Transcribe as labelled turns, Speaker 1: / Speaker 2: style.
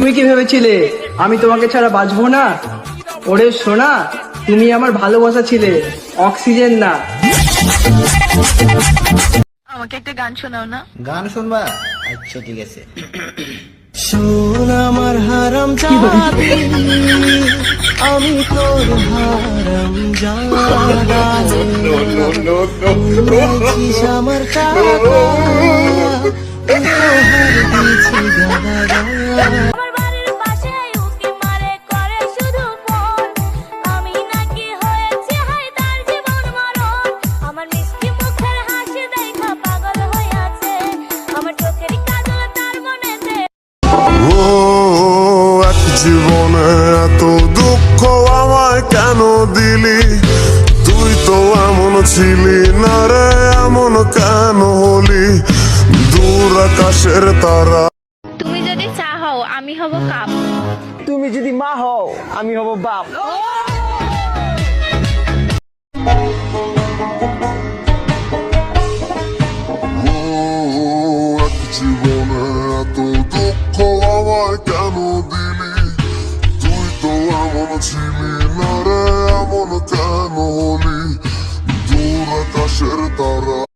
Speaker 1: তুমি কি ভেবেছিলে আমি তোমাকে ছাড়া বাঁচবো না? ওরে সোনা, তুমি আমার ভালোবাসা ছিলে, অক্সিজেন না।
Speaker 2: আমাকে একটা গান শোনাও না।
Speaker 3: গান শুনবা? আচ্ছা ঠিক আছে।
Speaker 4: শোন আমার হারাম জাদি, আমি তোর হারাম জাদি, আমার টাকা উপহার দিয়েছি গাদা।
Speaker 5: জীবনে এত দুঃখ আমায় কেন দিলি? তুই তো এমন ছিলি না রে, এমন কেন হলি? দূর আকাশের তারা।
Speaker 2: তুমি যদি চা হও আমি হব কাপ।
Speaker 4: তুমি যদি মা হও আমি হব বাপ।
Speaker 5: জীবনে এত দুঃখ আমায় কেন দিলি? তুই তো এমন ছিলি না রে, এমন কেন হলি? দূর আকাশের তারা।